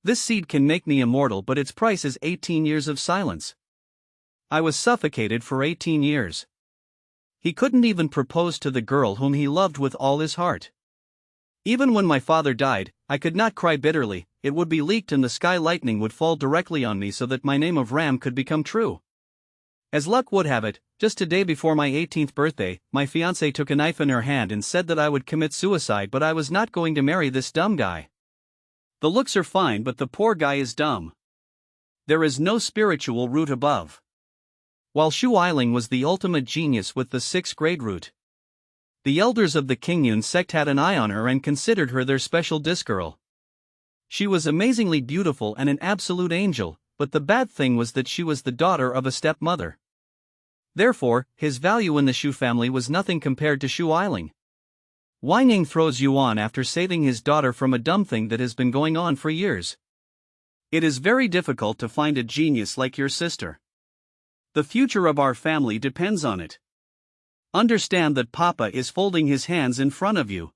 This seed can make me immortal, but its price is 18 years of silence. I was suffocated for 18 years. He couldn't even propose to the girl whom he loved with all his heart. Even when my father died, I could not cry bitterly. It would be leaked and the sky lightning would fall directly on me so that my name of Ram could become true. As luck would have it, just a day before my 18th birthday, my fiancée took a knife in her hand and said that I would commit suicide, but I was not going to marry this dumb guy. The looks are fine, but the poor guy is dumb. There is no spiritual root above. While Shu Eiling was the ultimate genius with the 6th grade root. The elders of the Kingyun sect had an eye on her and considered her their special disc girl. She was amazingly beautiful and an absolute angel, but the bad thing was that she was the daughter of a stepmother. Therefore, his value in the Shu family was nothing compared to Shu Eiling. Weining throws Yuan after saving his daughter from a dumb thing that has been going on for years. It is very difficult to find a genius like your sister. The future of our family depends on it. Understand that Papa is folding his hands in front of you.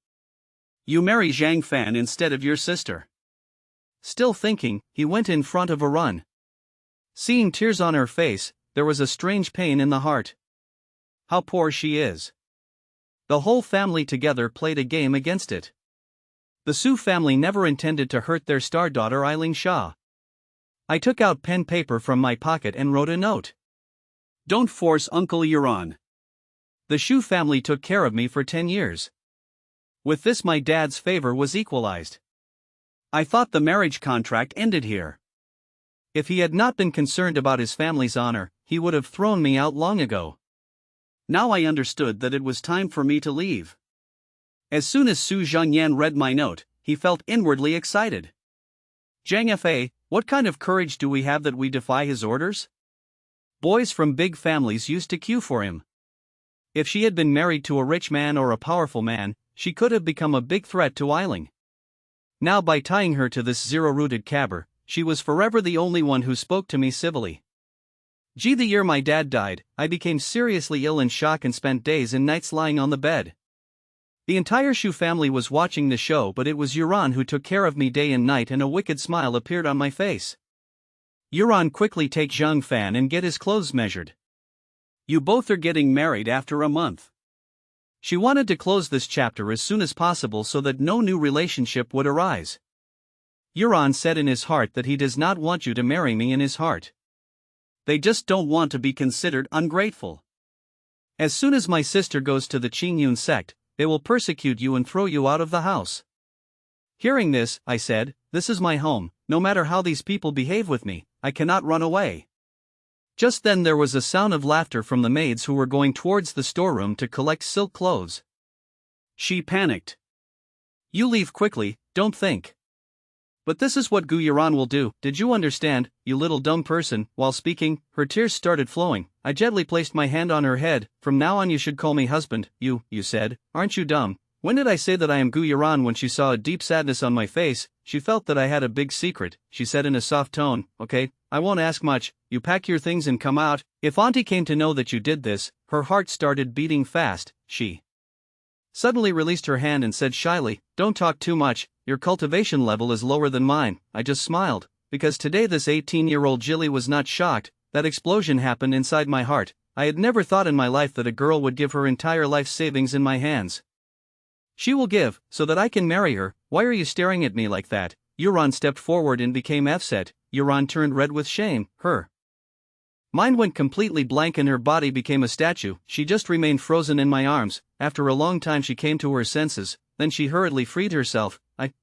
You marry Zhang Fan instead of your sister. Still thinking, he went in front of a run. Seeing tears on her face, there was a strange pain in the heart. How poor she is. The whole family together played a game against it. The Su family never intended to hurt their star daughter Eiling Shah. I took out pen paper from my pocket and wrote a note. Don't force Uncle Yuan. The Shu family took care of me for 10 years. With this my dad's favor was equalized. I thought the marriage contract ended here. If he had not been concerned about his family's honor, he would have thrown me out long ago. Now I understood that it was time for me to leave. As soon as Su Zhengyan read my note, he felt inwardly excited. Zhang Fa, what kind of courage do we have that we defy his orders? Boys from big families used to queue for him. If she had been married to a rich man or a powerful man, she could have become a big threat to Eiling. Now by tying her to this zero-rooted cabber, she was forever the only one who spoke to me civilly. The year my dad died, I became seriously ill in shock and spent days and nights lying on the bed. The entire Shu family was watching the show, but it was Yuan who took care of me day and night, and a wicked smile appeared on my face. Yuan, quickly take Zhang Fan and get his clothes measured. You both are getting married after a month. She wanted to close this chapter as soon as possible so that no new relationship would arise. Yuan said in his heart that he does not want you to marry me in his heart. They just don't want to be considered ungrateful. As soon as my sister goes to the Qingyun sect, they will persecute you and throw you out of the house. Hearing this, I said, this is my home, no matter how these people behave with me, I cannot run away. Just then there was a sound of laughter from the maids who were going towards the storeroom to collect silk clothes. She panicked. You leave quickly, don't think. But this is what Gu Yuan will do, did you understand, you little dumb person? While speaking, her tears started flowing. I gently placed my hand on her head. From now on you should call me husband. You said, aren't you dumb? When did I say that I am Gu Yuan? When she saw a deep sadness on my face, she felt that I had a big secret. She said in a soft tone, okay, I won't ask much, you pack your things and come out. If Auntie came to know that you did this, her heart started beating fast. She suddenly released her hand and said shyly, don't talk too much, your cultivation level is lower than mine. I just smiled, because today this 18-year-old Jilly was not shocked. That explosion happened inside my heart. I had never thought in my life that a girl would give her entire life savings in my hands. She will give, so that I can marry her. Why are you staring at me like that? Yuan stepped forward and became upset. Yuan turned red with shame. Her mind went completely blank and her body became a statue. She just remained frozen in my arms. After a long time she came to her senses, then she hurriedly freed herself.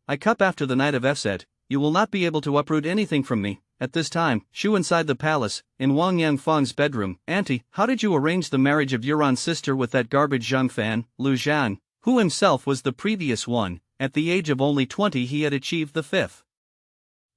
I cup after the night of Fset, you will not be able to uproot anything from me. At this time, Shu inside the palace, in Wang Yangfang's bedroom. Auntie, how did you arrange the marriage of Yuan's sister with that garbage Zhang Fan, Lu Zhan, who himself was the previous one? At the age of only 20 he had achieved the 5th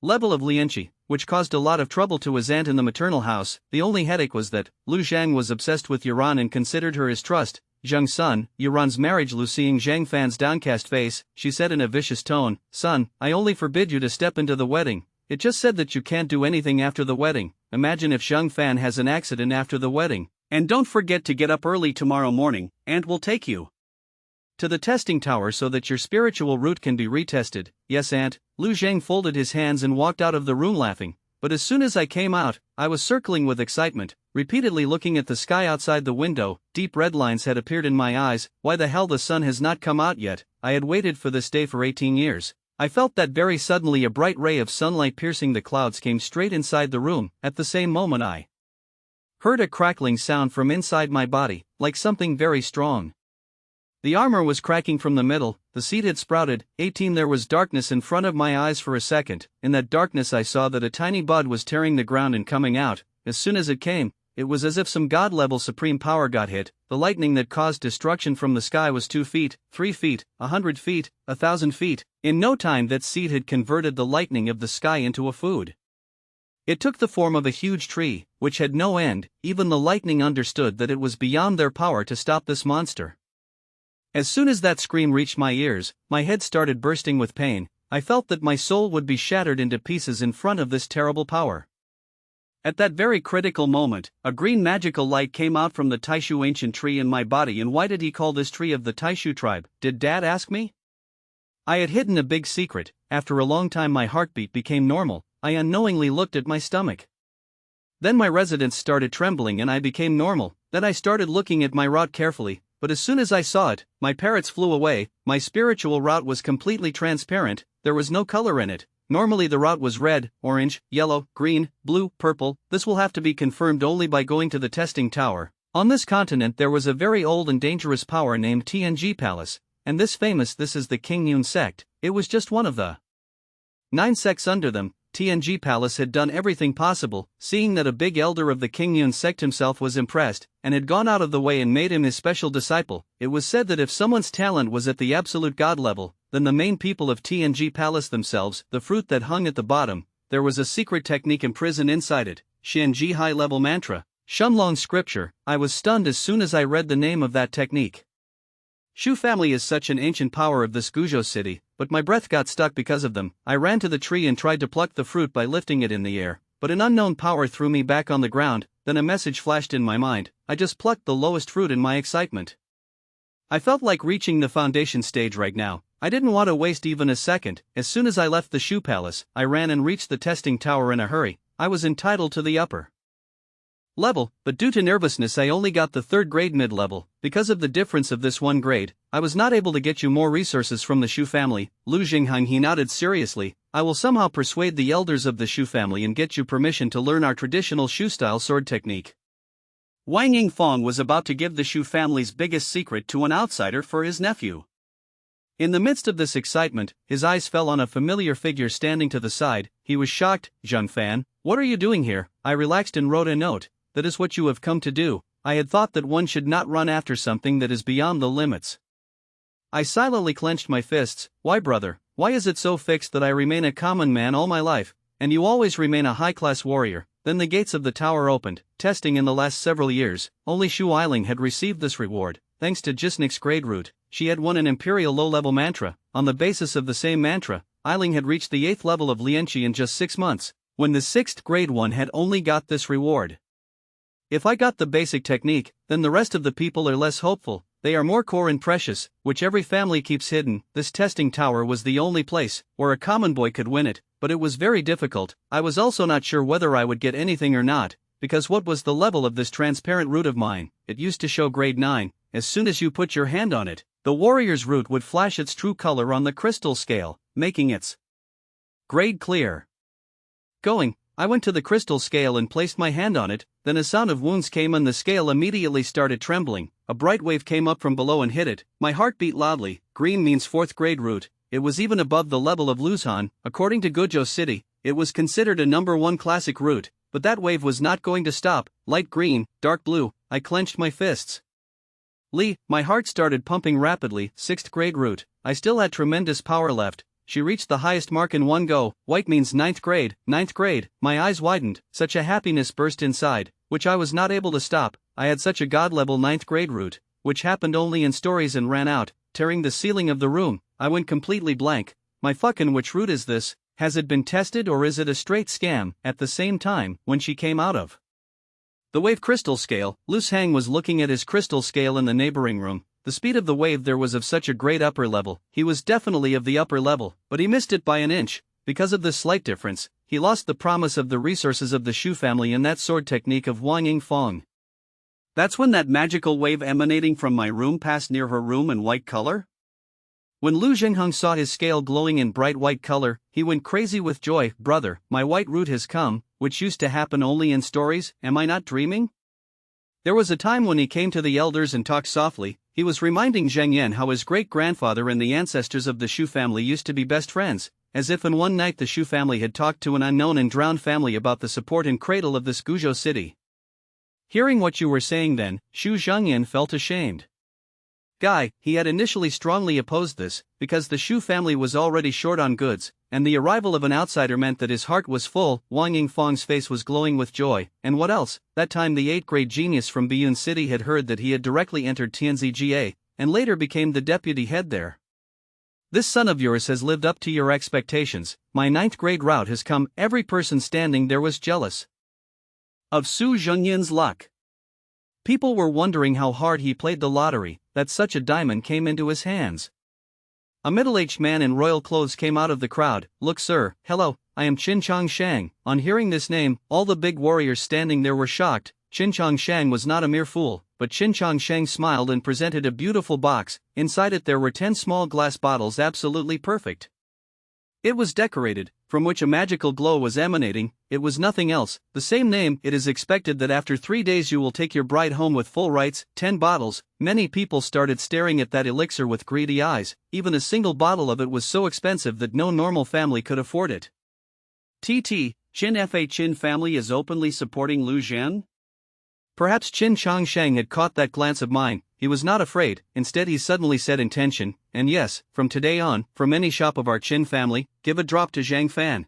level of Lianqi, which caused a lot of trouble to his aunt in the maternal house. The only headache was that Lu Zhang was obsessed with Yuan and considered her his trust. Zhang son, Yuan's marriage. Lu seeing Zhang Fan's downcast face, she said in a vicious tone, son, I only forbid you to step into the wedding. It just said that you can't do anything after the wedding. Imagine if Zhang Fan has an accident after the wedding. And don't forget to get up early tomorrow morning, Aunt will take you. To the testing tower so that your spiritual root can be retested. Yes, Aunt. Lu Zhang folded his hands and walked out of the room laughing. But as soon as I came out, I was circling with excitement, repeatedly looking at the sky outside the window. Deep red lines had appeared in my eyes. Why the hell the sun has not come out yet? I had waited for this day for 18 years. I felt that very suddenly a bright ray of sunlight piercing the clouds came straight inside the room. At the same moment I heard a crackling sound from inside my body, like something very strong. The armor was cracking from the middle, the seed had sprouted. 18 There was darkness in front of my eyes for a second. In that darkness I saw that a tiny bud was tearing the ground and coming out. As soon as it came, it was as if some god-level supreme power got hit. The lightning that caused destruction from the sky was 2 feet, 3 feet, 100 feet, 1,000 feet. In no time that seed had converted the lightning of the sky into a food. It took the form of a huge tree, which had no end. Even the lightning understood that it was beyond their power to stop this monster. As soon as that scream reached my ears, my head started bursting with pain. I felt that my soul would be shattered into pieces in front of this terrible power. At that very critical moment, a green magical light came out from the Taishu ancient tree in my body. And why did he call this tree of the Taishu tribe? Did Dad ask me? I had hidden a big secret. After a long time my heartbeat became normal. I unknowingly looked at my stomach. Then my residence started trembling and I became normal. Then I started looking at my rod carefully. But as soon as I saw it, my parrots flew away. My spiritual route was completely transparent, there was no color in it. Normally the route was red, orange, yellow, green, blue, purple. This will have to be confirmed only by going to the testing tower. On this continent there was a very old and dangerous power named TNG Palace, and this is the King Yun sect. It was just one of the 9 sects under them. TNG Palace had done everything possible, seeing that a big elder of the King Yun sect himself was impressed, and had gone out of the way and made him his special disciple. It was said that if someone's talent was at the absolute god level, then the main people of TNG Palace themselves, the fruit that hung at the bottom, there was a secret technique imprisoned inside it, Shenji high-level mantra, Shenlong scripture. I was stunned as soon as I read the name of that technique. Shu family is such an ancient power of this Guizhou city, but my breath got stuck because of them. I ran to the tree and tried to pluck the fruit by lifting it in the air, but an unknown power threw me back on the ground. Then a message flashed in my mind. I just plucked the lowest fruit in my excitement. I felt like reaching the foundation stage right now. I didn't want to waste even a second. As soon as I left the Shu palace, I ran and reached the testing tower in a hurry. I was entitled to the upper level, but due to nervousness I only got the 3rd grade mid-level. Because of the difference of this 1 grade, I was not able to get you more resources from the Shu family. Lu Jinghang, he nodded seriously. I will somehow persuade the elders of the Shu family and get you permission to learn our traditional Shu-style sword technique. Wang Yingfeng was about to give the Shu family's biggest secret to an outsider for his nephew. In the midst of this excitement, his eyes fell on a familiar figure standing to the side. He was shocked. Zheng Fan, what are you doing here? I relaxed and wrote a note. That is what you have come to do. I had thought that one should not run after something that is beyond the limits. I silently clenched my fists. Why, brother? Why is it so fixed that I remain a common man all my life, and you always remain a high-class warrior? Then the gates of the tower opened. Testing in the last several years, only Shu Eiling had received this reward. Thanks to Jisnik's grade root, she had won an imperial low-level mantra. On the basis of the same mantra, Eiling had reached the 8th level of Lianqi in just 6 months, when the 6th grade one had only got this reward. If I got the basic technique, then the rest of the people are less hopeful. They are more core and precious, which every family keeps hidden. This testing tower was the only place where a common boy could win it, but it was very difficult. I was also not sure whether I would get anything or not, because what was the level of this transparent root of mine? It used to show grade 9. As soon as you put your hand on it, the warrior's root would flash its true color on the crystal scale, making its grade clear. I went to the crystal scale and placed my hand on it, then a sound of wounds came and the scale immediately started trembling. A bright wave came up from below and hit it. My heart beat loudly. Green means 4th grade root. It was even above the level of Luzhan. According to Guizhou City, it was considered a number 1 classic root, but that wave was not going to stop. Light green, dark blue. I clenched my fists. My heart started pumping rapidly. 6th grade root. I still had tremendous power left. She reached the highest mark in one go. White means 9th grade. 9th grade. My eyes widened. Such a happiness burst inside, which I was not able to stop. I had such a god-level 9th grade root, which happened only in stories and ran out, tearing the ceiling of the room. I went completely blank. My fucking which root is this? Has it been tested or is it a straight scam? At the same time, when she came out of the wave crystal scale, Lu Hang was looking at his crystal scale in the neighboring room. the speed of the wave there was of such a great upper level. He was definitely of the upper level, but he missed it by an inch. Because of this slight difference, he lost the promise of the resources of the Shu family in that sword technique of Wang Yingfeng. That's when that magical wave emanating from my room passed near her room in white color? When Lu Zhengheng saw his scale glowing in bright white color, he went crazy with joy. Brother, my white root has come, which used to happen only in stories. Am I not dreaming? There was a time when he came to the elders and talked softly. He was reminding Zheng Yan how his great-grandfather and the ancestors of the Shu family used to be best friends, as if in one night the Shu family had talked to an unknown and drowned family about the support and cradle of this Guizhou city. Hearing what you were saying then, Shu Zhengyan felt ashamed. Guy, he had initially strongly opposed this, because the Shu family was already short on goods, and the arrival of an outsider meant that his heart was full. Wang Yingfeng's face was glowing with joy, and what else? That time the 8th-grade genius from Biyun City had heard that he had directly entered Tianzi GA, and later became the deputy head there. This son of yours has lived up to your expectations. My 9th-grade route has come. Every person standing there was jealous of Su Zhengyan's luck. People were wondering how hard he played the lottery, that such a diamond came into his hands. A middle-aged man in royal clothes came out of the crowd. Look, sir, hello, I am Qin Chong Shang. On hearing this name, all the big warriors standing there were shocked. Qin Chong Shang was not a mere fool, but Qin Chong Shang smiled and presented a beautiful box. Inside it there were 10 small glass bottles, absolutely perfect. It was decorated, from which a magical glow was emanating. It was nothing else, the same name. It is expected that after 3 days you will take your bride home with full rights. 10 bottles. Many people started staring at that elixir with greedy eyes. Even a single bottle of it was so expensive that no normal family could afford it. TT, Qin family is openly supporting Lu Zhen? Perhaps Qin Chongsheng had caught that glance of mine. He was not afraid. Instead he suddenly said in tension, and yes, from today on, from any shop of our Qin family, give a drop to Zhang Fan.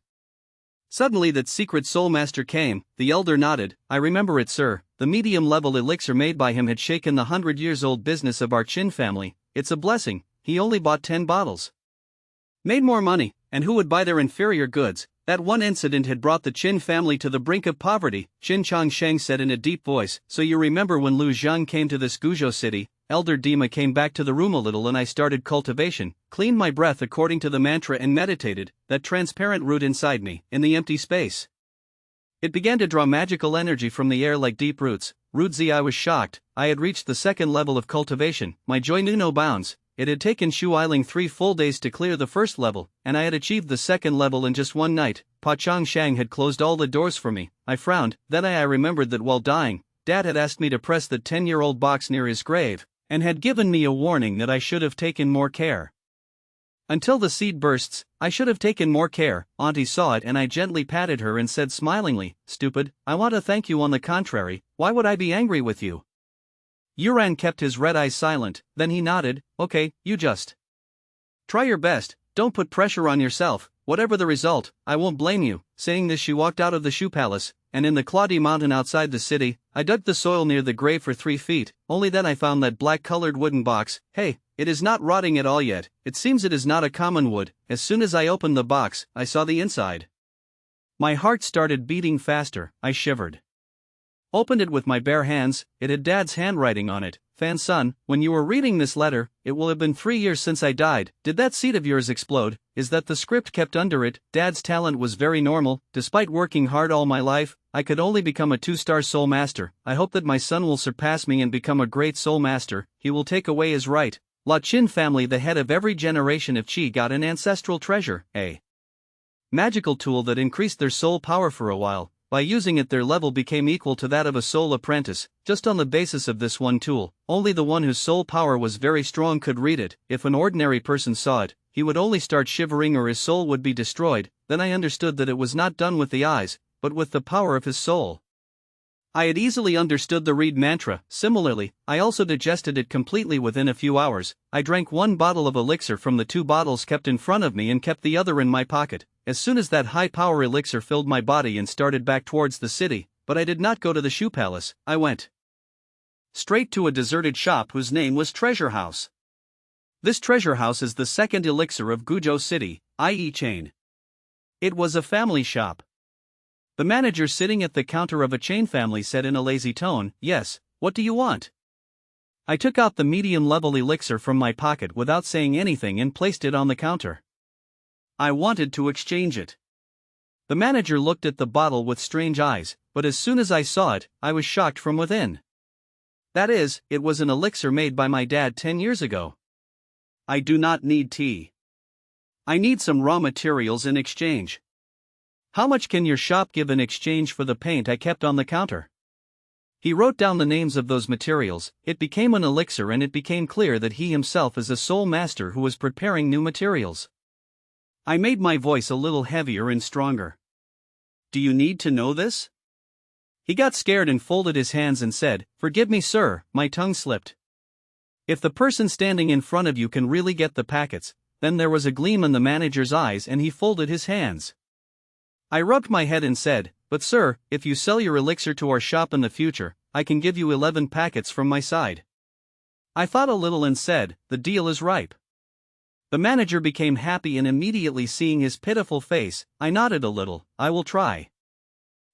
Suddenly that secret soul master came. The elder nodded. I remember it, sir. The medium-level elixir made by him had shaken the 100-years-old business of our Qin family. It's a blessing. He only bought 10 bottles. Made more money, and who would buy their inferior goods? That one incident had brought the Qin family to the brink of poverty, Qin Chongsheng said in a deep voice. So you remember when Lu Zheng came to this Guizhou city? Elder Dima came back to the room a little and I started cultivation, cleaned my breath according to the mantra and meditated, that transparent root inside me, in the empty space. It began to draw magical energy from the air like deep roots. Rudzi, I was shocked. I had reached the 2nd level of cultivation. My joy knew no bounds. It had taken Shu Eiling 3 full days to clear the 1st level, and I had achieved the 2nd level in just one night. Pa Chong Shang had closed all the doors for me. I frowned. Then I remembered that while dying, Dad had asked me to press the 10-year-old box near his grave, and had given me a warning that I should have taken more care. Until the seed bursts, I should have taken more care. Auntie saw it and I gently patted her and said smilingly, stupid, I want to thank you. On the contrary, why would I be angry with you? Yuran kept his red eyes silent, then he nodded. Okay, you just try your best, don't put pressure on yourself, whatever the result, I won't blame you. Saying this she walked out of the Shu Palace, and in the cloddy mountain outside the city, I dug the soil near the grave for 3 feet, only then I found that black-colored wooden box. Hey, it is not rotting at all yet, it seems it is not a common wood. As soon as I opened the box, I saw the inside. My heart started beating faster, I shivered. Opened it with my bare hands. It had Dad's handwriting on it. Fan son, when you were reading this letter, it will have been 3 years since I died. Did that seed of yours explode? Is that the script kept under it? Dad's talent was very normal. Despite working hard all my life, I could only become a 2-star soul master. I hope that my son will surpass me and become a great soul master. He will take away his right. La Qin family, the head of every generation of Qi, got an ancestral treasure, a magical tool that increased their soul power for a while. By using it their level became equal to that of a soul apprentice. Just on the basis of this one tool, only the one whose soul power was very strong could read it. If an ordinary person saw it, he would only start shivering or his soul would be destroyed. Then I understood that it was not done with the eyes, but with the power of his soul. I had easily understood the read mantra. Similarly, I also digested it completely within a few hours. I drank 1 bottle of elixir from the 2 bottles kept in front of me and kept the other in my pocket. As soon as that high-power elixir filled my body and started back towards the city, but I did not go to the Shu Palace, I went straight to a deserted shop whose name was Treasure House. This treasure house is the 2nd elixir of Guizhou City, i.e. chain. It was a family shop. The manager sitting at the counter of a chain family said in a lazy tone, yes, what do you want? I took out the medium-level elixir from my pocket without saying anything and placed it on the counter. I wanted to exchange it. The manager looked at the bottle with strange eyes, but as soon as I saw it, I was shocked from within. That is, it was an elixir made by my dad 10 years ago. I do not need tea. I need some raw materials in exchange. How much can your shop give in exchange for the paint I kept on the counter? He wrote down the names of those materials. It became an elixir, and it became clear that he himself is a soul master who was preparing new materials. I made my voice a little heavier and stronger. Do you need to know this? He got scared and folded his hands and said, "Forgive me, sir, my tongue slipped." If the person standing in front of you can really get the packets, then there was a gleam in the manager's eyes and he folded his hands. I rubbed my head and said, "But sir, if you sell your elixir to our shop in the future, I can give you 11 packets from my side." I thought a little and said, "The deal is ripe." The manager became happy, and immediately seeing his pitiful face, I nodded a little. "I will try."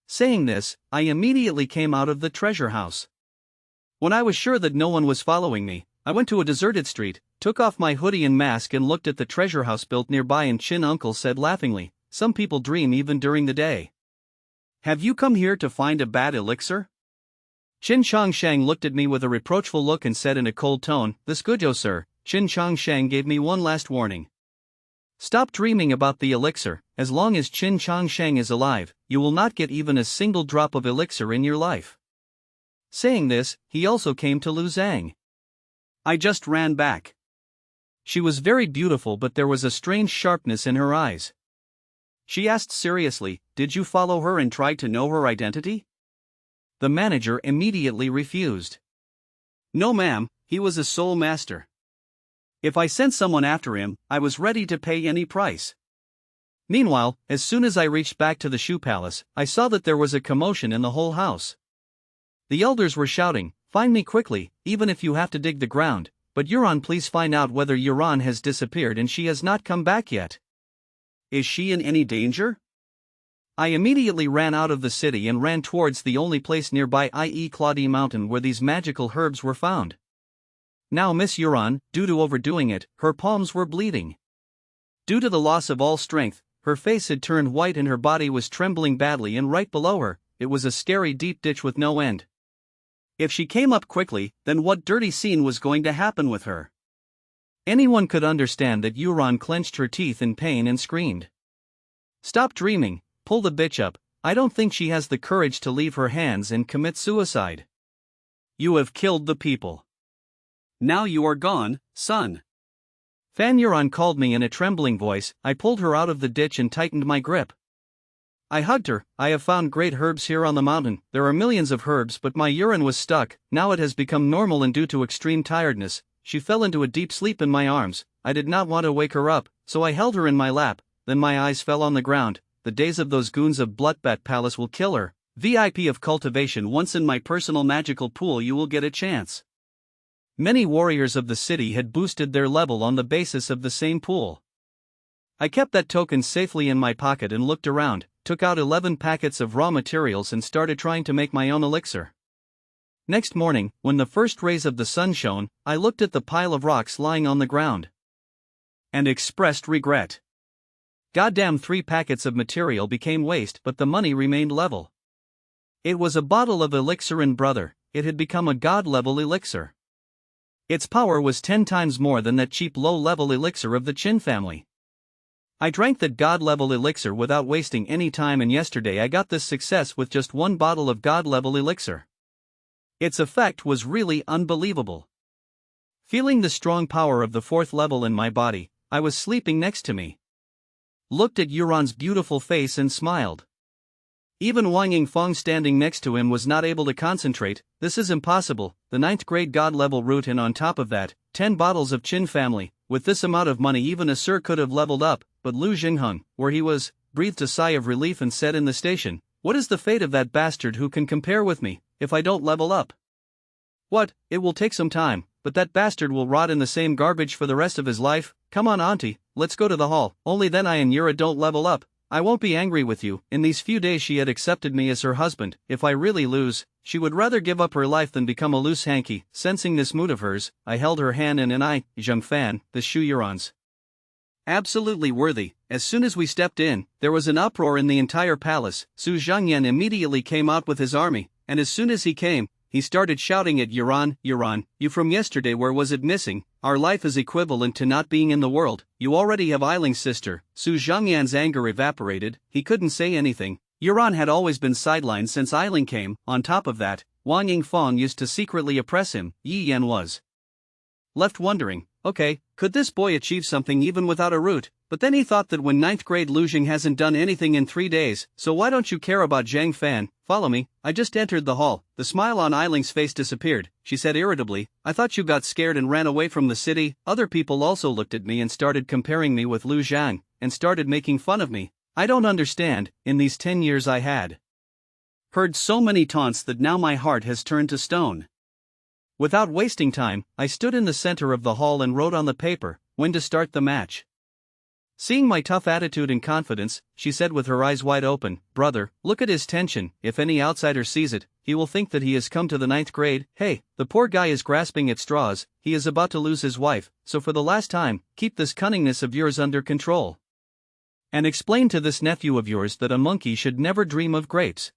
Saying this, I immediately came out of the treasure house. When I was sure that no one was following me, I went to a deserted street, took off my hoodie and mask and looked at the treasure house built nearby, and Chin uncle said laughingly, "Some people dream even during the day. Have you come here to find a bad elixir?" Chin Chongshang looked at me with a reproachful look and said in a cold tone, "This Gujo sir, Chin Chongshang gave me one last warning. Stop dreaming about the elixir. As long as Chin Chongshang is alive, you will not get even a single drop of elixir in your life." Saying this, he also came to Lu Zhang. I just ran back. She was very beautiful, but there was a strange sharpness in her eyes. She asked seriously, "Did you follow her and try to know her identity?" The manager immediately refused. "No ma'am, he was a soul master. If I sent someone after him, I was ready to pay any price." Meanwhile, as soon as I reached back to the shoe palace, I saw that there was a commotion in the whole house. The elders were shouting, "Find me quickly, even if you have to dig the ground, but Yuran, please find out whether Yuran has disappeared and she has not come back yet. Is she in any danger?" I immediately ran out of the city and ran towards the only place nearby, i.e. Claudie Mountain, where these magical herbs were found. Now Miss Yuran, due to overdoing it, her palms were bleeding. Due to the loss of all strength, her face had turned white and her body was trembling badly, and right below her, it was a scary deep ditch with no end. If she came up quickly, then what dirty scene was going to happen with her? Anyone could understand that Yuran clenched her teeth in pain and screamed. "Stop dreaming, pull the bitch up. I don't think she has the courage to leave her hands and commit suicide. You have killed the people. Now you are gone, son." Fan Yuran called me in a trembling voice. I pulled her out of the ditch and tightened my grip. I hugged her. "I have found great herbs here on the mountain. There are millions of herbs, but my urine was stuck. Now it has become normal, and due to extreme tiredness, she fell into a deep sleep in my arms. I did not want to wake her up, so I held her in my lap. Then my eyes fell on the ground. The days of those goons of Bloodbat Palace will kill her. VIP of cultivation, once in my personal magical pool you will get a chance." Many warriors of the city had boosted their level on the basis of the same pool. I kept that token safely in my pocket and looked around, took out 11 packets of raw materials and started trying to make my own elixir. Next morning, when the first rays of the sun shone, I looked at the pile of rocks lying on the ground and expressed regret. Goddamn, 3 packets of material became waste, but the money remained level. It was a bottle of elixir, and brother, it had become a god-level elixir. Its power was 10 times more than that cheap low-level elixir of the Qin family. I drank that god-level elixir without wasting any time, and yesterday I got this success with just 1 bottle of god-level elixir. Its effect was really unbelievable. Feeling the strong power of the 4th level in my body, I was sleeping next to me. Looked at Yuran's beautiful face and smiled. Even Wang Yingfeng standing next to him was not able to concentrate. This is impossible, the 9th grade god-level root, and on top of that, 10 bottles of Qin family. With this amount of money even a sir could have leveled up, but Lu Jingheng, where he was, breathed a sigh of relief and said in the station, "What is the fate of that bastard who can compare with me, if I don't level up?" "What, it will take some time, but that bastard will rot in the same garbage for the rest of his life. Come on auntie, let's go to the hall, only then I and Yura don't level up, I won't be angry with you. In these few days she had accepted me as her husband. If I really lose, she would rather give up her life than become a loose hanky. Sensing this mood of hers, I held her hand and Zheng Fan, the Shu Yuran's absolutely worthy. As soon as we stepped in, there was an uproar in the entire palace. Su Zhangyan immediately came out with his army, and as soon as he came, he started shouting at Yuran, you from yesterday, where was it missing? Our life is equivalent to not being in the world. You already have Eiling's sister. Su Zhangyan's anger evaporated, he couldn't say anything. Yuran had always been sidelined since Eiling came. On top of that, Wang Yingfang used to secretly oppress him. Yi Yan was left wondering, okay, could this boy achieve something even without a root? But then he thought that when 9th grade Lu Jing hasn't done anything in 3 days, so why don't you care about Zhang Fan? Follow me. I just entered the hall. The smile on Eiling's face disappeared. She said irritably, I thought you got scared and ran away from the city. Other people also looked at me and started comparing me with Lu Zhang, and started making fun of me. I don't understand. In these 10 years I had heard so many taunts that now my heart has turned to stone. Without wasting time, I stood in the center of the hall and wrote on the paper, when to start the match. Seeing my tough attitude and confidence, she said with her eyes wide open, brother, look at his tension. If any outsider sees it, he will think that he has come to the 9th grade. Hey, the poor guy is grasping at straws, he is about to lose his wife, so for the last time, keep this cunningness of yours under control. And explain to this nephew of yours that a monkey should never dream of grapes.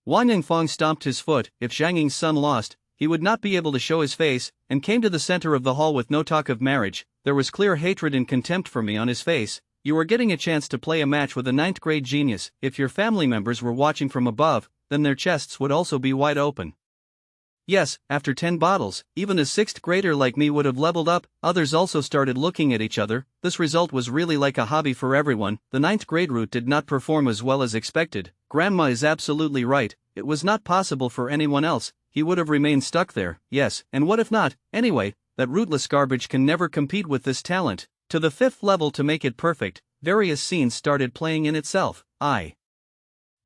Wang Yingfang stomped his foot. If Zhang Ying's son lost, he would not be able to show his face, and came to the center of the hall with no talk of marriage. There was clear hatred and contempt for me on his face. You are getting a chance to play a match with a 9th grade genius. If your family members were watching from above, then their chests would also be wide open. Yes, after 10 bottles, even a 6th grader like me would have leveled up. Others also started looking at each other. This result was really like a hobby for everyone. The 9th grade route did not perform as well as expected. Grandma is absolutely right. It was not possible for anyone else. He would have remained stuck there. Yes, and what if not? Anyway, that rootless garbage can never compete with this talent. To the 5th level to make it perfect, various scenes started playing in itself. I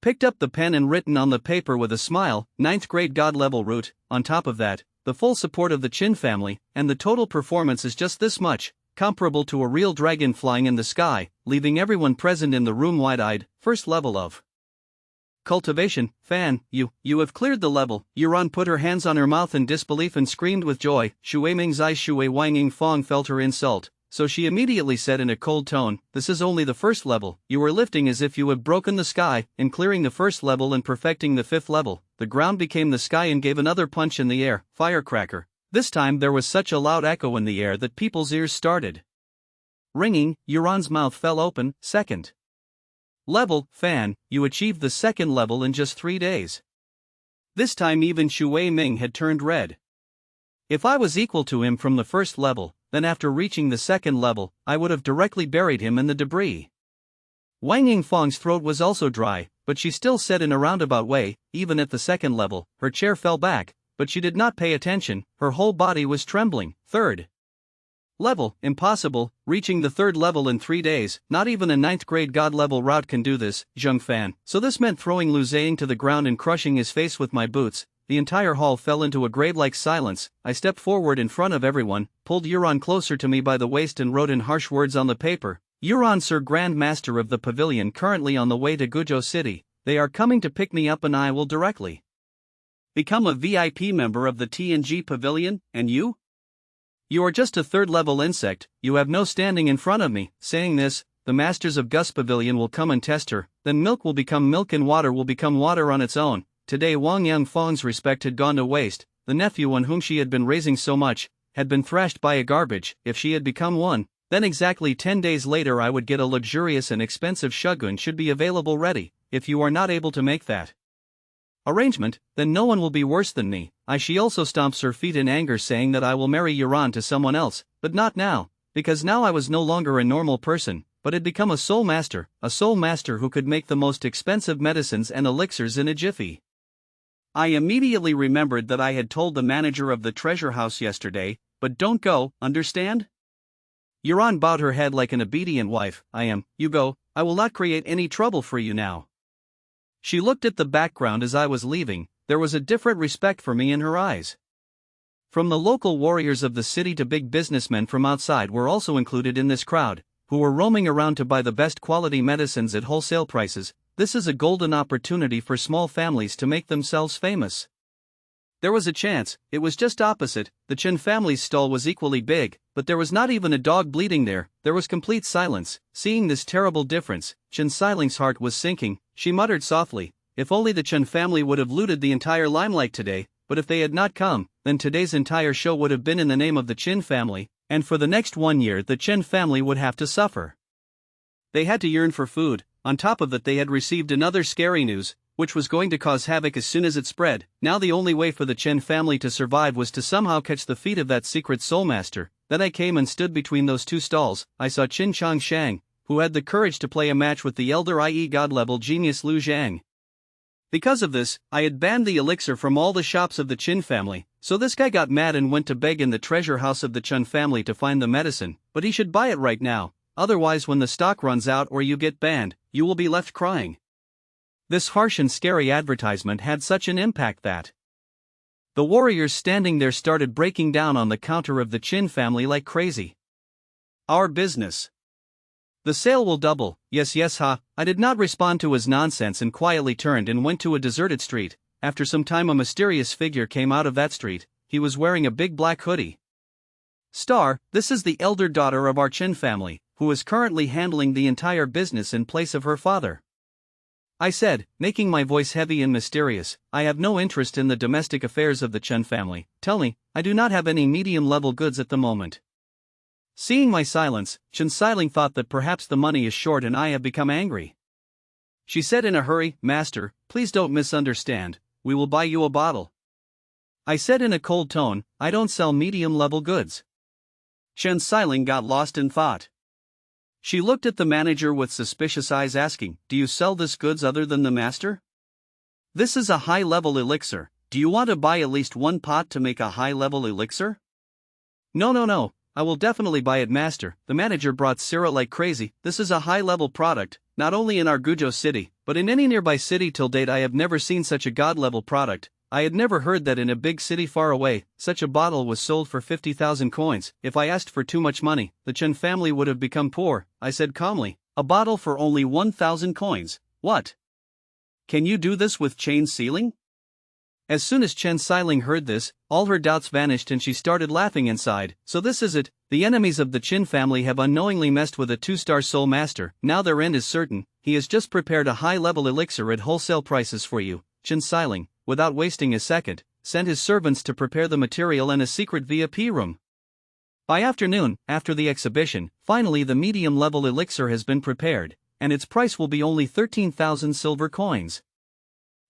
picked up the pen and written on the paper with a smile, 9th grade god level route. On top of that, the full support of the Chin family, and the total performance is just this much, comparable to a real dragon flying in the sky, leaving everyone present in the room wide-eyed. 1st level of cultivation. Fan, you have cleared the level. Yuran put her hands on her mouth in disbelief and screamed with joy. Shui Ming's eyes. Shui Wang Yingfang felt her insult, so she immediately said in a cold tone, this is only the 1st level. You are lifting as if you have broken the sky. In clearing the 1st level and perfecting the 5th level, the ground became the sky and gave another punch in the air. Firecracker. This time there was such a loud echo in the air that people's ears started ringing. Yuran's mouth fell open. 2nd level. Fan, you achieved the 2nd level in just 3 days. This time even Shui Ming had turned red. If I was equal to him from the 1st level, then after reaching the 2nd level, I would have directly buried him in the debris. Wang Yingfang's throat was also dry, but she still said in a roundabout way, even at the 2nd level, her chair fell back, but she did not pay attention, her whole body was trembling. 3rd level, impossible, reaching the 3rd level in 3 days, not even a 9th grade god level route can do this, Zheng Fan. So this meant throwing Lu Zhang to the ground and crushing his face with my boots. The entire hall fell into a grave-like silence. I stepped forward in front of everyone, pulled Yuran closer to me by the waist and wrote in harsh words on the paper, Yuran Sir Grand Master of the Pavilion currently on the way to Guizhou City. They are coming to pick me up and I will directly become a VIP member of the TNG Pavilion, and you? You are just a 3rd level insect, you have no standing in front of me. Saying this, the masters of Gus Pavilion will come and test her, then milk will become milk and water will become water on its own. Today Wang Yangfang's respect had gone to waste. The nephew on whom she had been raising so much, had been thrashed by a garbage. If she had become one, then exactly 10 days later I would get a luxurious and expensive shogun should be available ready. If you are not able to make that arrangement, then no one will be worse than me. She also stomps her feet in anger saying that I will marry Yuran to someone else, but not now, because now I was no longer a normal person, but had become a soul master who could make the most expensive medicines and elixirs in a jiffy. I immediately remembered that I had told the manager of the treasure house yesterday, but don't go, understand? Yuran bowed her head like an obedient wife. You go, I will not create any trouble for you now. She looked at the background as I was leaving. There was a different respect for me in her eyes. From the local warriors of the city to big businessmen from outside were also included in this crowd, who were roaming around to buy the best quality medicines at wholesale prices. This is a golden opportunity for small families to make themselves famous. There was a chance, it was just opposite. The Chen family's stall was equally big, but there was not even a dog bleeding there. There was complete silence. Seeing this terrible difference, Chen Siling's heart was sinking. She muttered softly, if only the Chen family would have looted the entire limelight today, but if they had not come, then today's entire show would have been in the name of the Chen family, and for the next 1 year the Chen family would have to suffer. They had to yearn for food. On top of that, they had received another scary news, which was going to cause havoc as soon as it spread. Now the only way for the Chen family to survive was to somehow catch the feet of that secret soul master. Then I came and stood between those two stalls. I saw Qin Chang Shang, who had the courage to play a match with the elder, i.e. god-level genius Lu Zhang. Because of this, I had banned the elixir from all the shops of the Qin family, so this guy got mad and went to beg in the treasure house of the Chen family to find the medicine, but he should buy it right now, otherwise when the stock runs out or you get banned, you will be left crying. This harsh and scary advertisement had such an impact that the warriors standing there started breaking down on the counter of the Qin family like crazy. Our business. The sale will double, yes ha. I did not respond to his nonsense and quietly turned and went to a deserted street. After some time a mysterious figure came out of that street. He was wearing a big black hoodie. Star, this is the elder daughter of our Qin family, who is currently handling the entire business in place of her father. I said, making my voice heavy and mysterious, I have no interest in the domestic affairs of the Chen family. Tell me, I do not have any medium-level goods at the moment. Seeing my silence, Chen Xiling thought that perhaps the money is short and I have become angry. She said in a hurry, Master, please don't misunderstand, we will buy you a bottle. I said in a cold tone, I don't sell medium-level goods. Chen Xiling got lost in thought. She looked at the manager with suspicious eyes asking, do you sell this goods other than the master? This is a high-level elixir, do you want to buy at least one pot to make a high-level elixir? No, I will definitely buy it, master. The manager brought Syrah like crazy. This is a high-level product, not only in our Guizhou city, but in any nearby city. Till date I have never seen such a god-level product. I had never heard that in a big city far away, such a bottle was sold for 50,000 coins. If I asked for too much money, the Chen family would have become poor. I said calmly, a bottle for only 1,000 coins, what? Can you do this with chain sealing? As soon as Chen Xiling heard this, all her doubts vanished and she started laughing inside. So this is it, the enemies of the Qin family have unknowingly messed with a 2-star soul master. Now their end is certain. He has just prepared a high-level elixir at wholesale prices for you. Chen Xiling, without wasting a second, sent his servants to prepare the material in a secret VIP room. By afternoon, after the exhibition, finally the medium-level elixir has been prepared, and its price will be only 13,000 silver coins.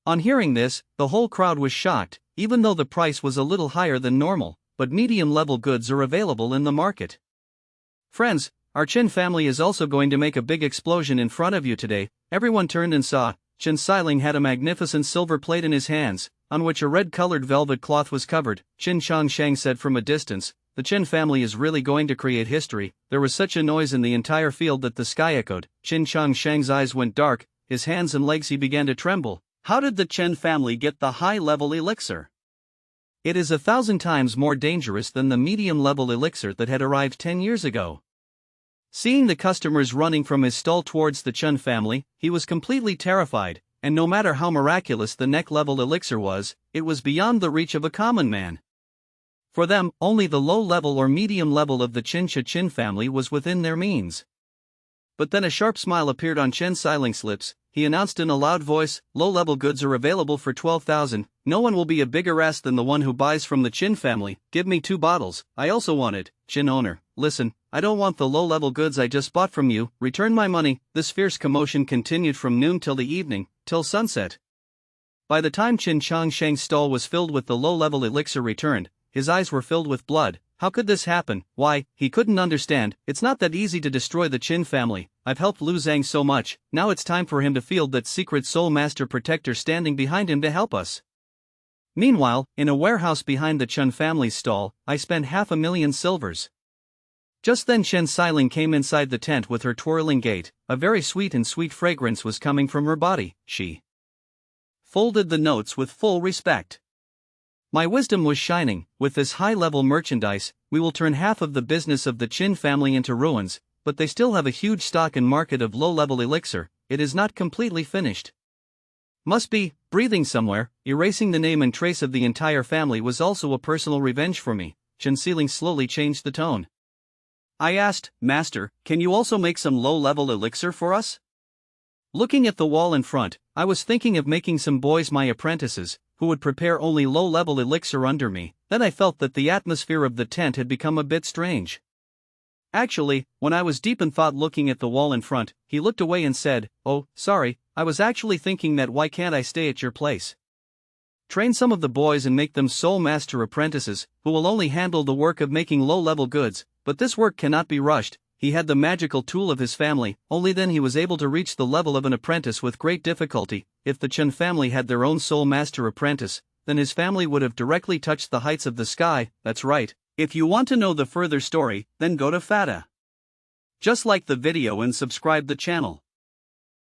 On hearing this, the whole crowd was shocked, even though the price was a little higher than normal, but medium-level goods are available in the market. Friends, our Qin family is also going to make a big explosion in front of you today. Everyone turned and saw. Chen Xiling had a magnificent silver plate in his hands, on which a red-colored velvet cloth was covered. Qin Chang Shang said from a distance, the Chen family is really going to create history. There was such a noise in the entire field that the sky echoed. Qin Chang Shang's eyes went dark, his hands and legs he began to tremble. How did the Chen family get the high-level elixir? It is 1,000 times more dangerous than the medium-level elixir that had arrived 10 years ago. Seeing the customers running from his stall towards the Chen family, he was completely terrified, and no matter how miraculous the neck-level elixir was, it was beyond the reach of a common man. For them, only the low-level or medium level of the Qin family was within their means. But then a sharp smile appeared on Chen Xiling's lips. He announced in a loud voice, low-level goods are available for 12,000. No one will be a bigger ass than the one who buys from the Qin family. Give me 2 bottles, I also want it. Qin owner, listen, I don't want the low-level goods I just bought from you, return my money. This fierce commotion continued from noon till the evening, till sunset. By the time Qin Chang Shang's stall was filled with the low-level elixir returned, his eyes were filled with blood. How could this happen? Why, he couldn't understand. It's not that easy to destroy the Qin family. I've helped Lu Zhang so much, now it's time for him to feel that secret soul master protector standing behind him to help us. Meanwhile, in a warehouse behind the Chen family's stall, I spent 500,000 silvers. Just then Chen Xiling came inside the tent with her twirling gait. A very sweet fragrance was coming from her body. She folded the notes with full respect. My wisdom was shining. With this high-level merchandise, we will turn half of the business of the Qin family into ruins. but they still have a huge stock and market of low-level elixir. It is not completely finished. Must be breathing somewhere. Erasing the name and trace of the entire family was also a personal revenge for me. Chensealing slowly changed the tone. I asked, Master, can you also make some low-level elixir for us? Looking at the wall in front, I was thinking of making some boys my apprentices, who would prepare only low-level elixir under me. Then I felt that the atmosphere of the tent had become a bit strange. Actually, when I was deep in thought looking at the wall in front, he looked away and said, Oh, sorry, I was actually thinking that why can't I stay at your place? Train some of the boys and make them soul master apprentices, who will only handle the work of making low-level goods, but this work cannot be rushed. He had the magical tool of his family, only then he was able to reach the level of an apprentice with great difficulty. If the Chen family had their own soul master apprentice, then his family would have directly touched the heights of the sky. That's right. If you want to know the further story, then go to Fata. Just like the video and subscribe the channel.